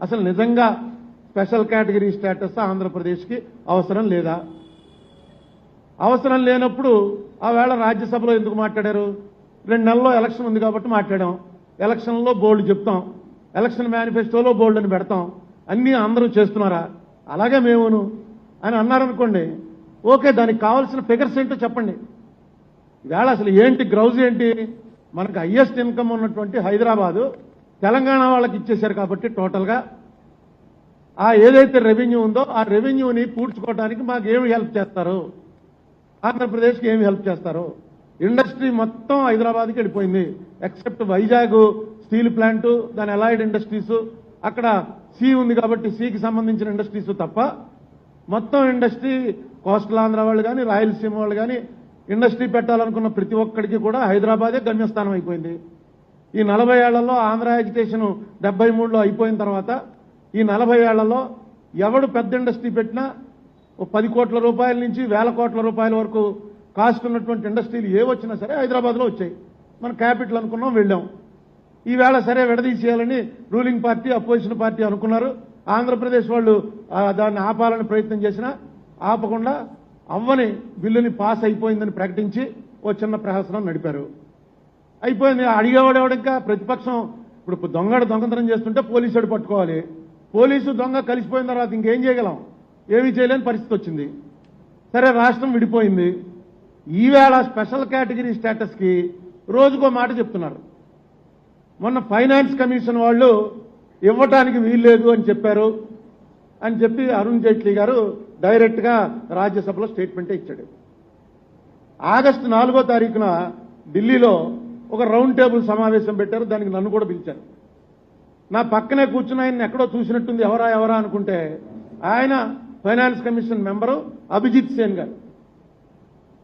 అసలు నిజంగా special category status ఆంధ్రప్రదేశ్కి అవసరం లేదా? అవసరం లేనప్పుడు ఆ వేళ రాజ్యసభలో ఎందుకు మాట్లాడారు? 2 నెలల్లో ఎలక్షన్ ఉంది కాబట్టి మాట్లాడాం. ఎలక్షన్లో బోల్డ్ చెప్తాం, ఎలక్షన్ మేనిఫెస్టోలో బోల్డ్ అని పెడతాం, అన్నీ అందరూ చేస్తున్నారా? అలాగే మేమును అని అన్నారనుకోండి, ఓకే, దానికి కావాల్సిన ఫిగర్స్ ఏంటో చెప్పండి. ఇవాళ అసలు ఏంటి గ్రౌజ్ ఏంటి? మనకు హయ్యెస్ట్ ఇన్కమ్ ఉన్నటువంటి హైదరాబాదు తెలంగాణ వాళ్ళకి ఇచ్చేశారు కాబట్టి టోటల్గా ఆ ఏదైతే రెవెన్యూ ఉందో ఆ రెవెన్యూని పూడ్చుకోవడానికి మాకు ఏమి హెల్ప్ చేస్తారు? ఆంధ్రప్రదేశ్కి ఏమి హెల్ప్ చేస్తారు? ఇండస్ట్రీ మొత్తం హైదరాబాద్కి వెళ్ళిపోయింది, ఎక్సెప్ట్ వైజాగ్ స్టీల్ ప్లాంటు, దాని అలైడ్ ఇండస్ట్రీస్, అక్కడ సీ ఉంది కాబట్టి సీకి సంబంధించిన ఇండస్ట్రీస్ తప్ప మొత్తం ఇండస్ట్రీ కోస్టల్ ఆంధ్ర వాళ్ళు కానీ రాయలసీమ వాళ్ళు కానీ ఇండస్ట్రీ పెట్టాలనుకున్న ప్రతి ఒక్కడికి కూడా హైదరాబాదే గమ్యస్థానం అయిపోయింది. ఈ 40 ఏళ్లలో ఆంధ్ర ఎడ్యుకేషన్ 73లో అయిపోయిన తర్వాత ఈ 40 ఏళ్లలో ఎవడు పెద్ద ఇండస్ట్రీ పెట్టినా 10 కోట్ల రూపాయల నుంచి 1000 కోట్ల రూపాయల వరకు కాస్ట్ ఉన్నటువంటి ఇండస్ట్రీలు ఏ వచ్చినా సరే హైదరాబాద్లో వచ్చాయి. మన క్యాపిటల్ అనుకున్నాం, వెళ్ళాం. ఈవేళ సరే విడదీసేయాలని రూలింగ్ పార్టీ అపోజిషన్ పార్టీ అనుకున్నారు. ఆంధ్రప్రదేశ్ వాళ్ళు దాన్ని ఆపాలని ప్రయత్నం చేసినా ఆపకుండా అవ్వని బిల్లుని పాస్ అయిపోయిందని ప్రకటించి ఓ చిన్న ప్రహసనం నడిపారు. అయిపోయింది. అడిగేవాడు ఎవడు? ఇంకా ప్రతిపక్షం ఇప్పుడు దొంగతనం చేస్తుంటే పోలీసుడు పట్టుకోవాలి. పోలీసు దొంగ కలిసిపోయిన తర్వాత ఇంకేం చేయగలం? ఏమీ చేయలేని పరిస్థితి వచ్చింది. సరే, రాష్ట్రం విడిపోయింది. ఈవేళ స్పెషల్ కేటగిరీ స్టేటస్కి రోజుకో మాట చెప్తున్నారు. మొన్న ఫైనాన్స్ కమిషన్ వాళ్ళు ఇవ్వటానికి వీల్లేదు అని చెప్పారు అని చెప్పి అరుణ్ జైట్లీ గారు డైరెక్ట్గా రాజ్యసభలో స్టేట్మెంటే ఇచ్చాడు. ఆగస్టు 4వ తారీఖున ఢిల్లీలో ఒక రౌండ్ టేబుల్ సమావేశం పెట్టారు. దానికి నన్ను కూడా పిలిచారు. నా పక్కనే కూర్చుని ఆయన ఎక్కడో చూసినట్టుంది, ఎవరా అనుకుంటే ఆయన finance commission member Abhijit Sen గారు.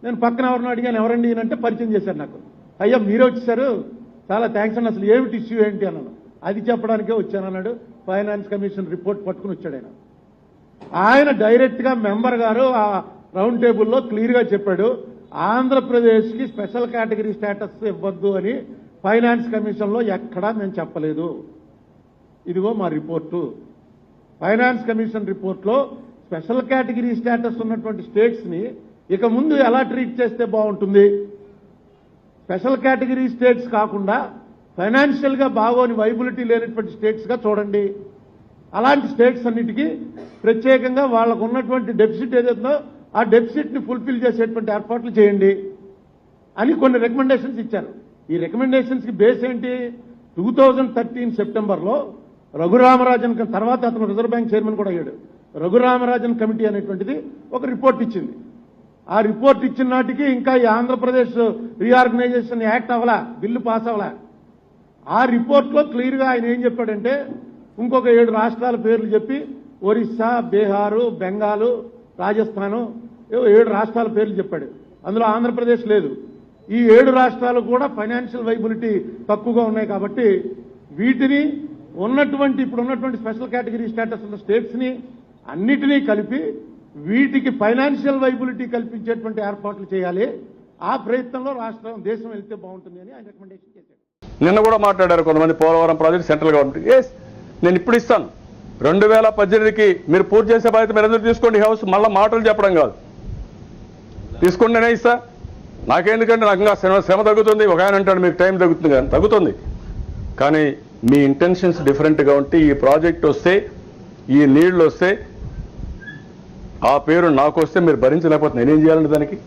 నేను పక్కన ఎవరిని అడిగాను, ఎవరండి ఈయనంటే పరిచయం చేశారు నాకు. అయ్యా మీరే వచ్చేసారు, చాలా థ్యాంక్స్ అండి, అసలు ఏమిటి ఇష్యూ ఏంటి అన్నాను. అది చెప్పడానికే వచ్చానన్నాడు. ఫైనాన్స్ కమిషన్ రిపోర్ట్ పట్టుకుని వచ్చాడు ఆయన. ఆయన డైరెక్ట్గా మెంబర్ గారు ఆ రౌండ్ టేబుల్లో క్లియర్గా చెప్పాడు, ఆంధ్రప్రదేశ్కి స్పెషల్ కేటగిరీ స్టేటస్ ఇవ్వద్దు అని ఫైనాన్స్ కమిషన్లో ఎక్కడా మేము చెప్పలేదు. ఇదిగో మా రిపోర్టు. ఫైనాన్స్ కమిషన్ రిపోర్ట్లో స్పెషల్ కేటగిరీ స్టేటస్ ఉన్నటువంటి స్టేట్స్ని ఇక ముందు ఎలా ట్రీట్ చేస్తే బాగుంటుంది, స్పెషల్ కేటగిరీ స్టేట్స్ కాకుండా ఫైనాన్షియల్గా బాగోని వైబిలిటీ లేనటువంటి స్టేట్స్గా చూడండి. అలాంటి స్టేట్స్ అన్నిటికీ ప్రత్యేకంగా వాళ్ళకు ఉన్నటువంటి డెఫిసిట్ ఏదైతుందో ఆ డెఫిసిట్ని ఫుల్ఫిల్ చేసేటువంటి ఏర్పాట్లు చేయండి అని కొన్ని రికమెండేషన్స్ ఇచ్చారు. ఈ రికమెండేషన్స్కి బేస్ ఏంటి? 2013 సెప్టెంబర్లో రఘురామరాజన్, తర్వాత అతను రిజర్వ్ బ్యాంక్ చైర్మన్ కూడా అయ్యాడు, రఘురామరాజన్ కమిటీ అనేటువంటిది ఒక రిపోర్ట్ ఇచ్చింది. ఆ రిపోర్ట్ ఇచ్చిన నాటికి ఇంకా ఈ ఆంధ్రప్రదేశ్ రీఆర్గనైజేషన్ యాక్ట్ అవ్వలా, బిల్లు పాస్ అవ్వలా. ఆ రిపోర్ట్లో క్లియర్గా ఆయన ఏం చెప్పాడంటే, ఇంకొక 7 రాష్ట్రాల పేర్లు చెప్పి ఒరిస్సా, బీహారు, బెంగాలు, రాజస్థాను 7 రాష్ట్రాల పేర్లు చెప్పాడు. అందులో ఆంధ్రప్రదేశ్ లేదు. ఈ 7 రాష్ట్రాలు కూడా ఫైనాన్షియల్ వైబిలిటీ తక్కువగా ఉన్నాయి కాబట్టి వీటిని ఇప్పుడు ఉన్నటువంటి స్పెషల్ కేటగిరీ స్టేటస్ ఉన్న స్టేట్స్ని అన్నిటినీ కలిపి వీటికి ఫైనాన్షియల్ వైబిలిటీ కల్పించేటువంటి ఏర్పాట్లు చేయాలి. ఆ ప్రయత్నంలో దేశం వెళ్తే బాగుంటుంది అని ఆయన రికమెండేషన్ చేశారు. నిన్న కూడా మాట్లాడారు కొంతమంది, పోలవరం ప్రాజెక్ట్ సెంట్రల్ గవర్నమెంట్. నేను ఇప్పుడు ఇస్తాను, 2018కి మీరు పూర్తి చేసే బాధ్యత మీరు అందరూ తీసుకోండి. హౌస్ మళ్ళీ మాటలు చెప్పడం కాదు, తీసుకోండి, నేనే ఇస్తా. నాకెందుకంటే నాకు ఇంకా శ్రమ తగ్గుతుంది. ఒక ఆయన అంటాడు మీకు టైం తగ్గుతుంది, కానీ తగ్గుతుంది. కానీ మీ ఇంటెన్షన్స్ డిఫరెంట్గా ఉంటే ఈ ప్రాజెక్ట్ వస్తే, ఈ నీళ్లు వస్తే, ఆ పేరు నాకు వస్తే మీరు భరించలేకపోతే నేనేం చేయాలండి దానికి?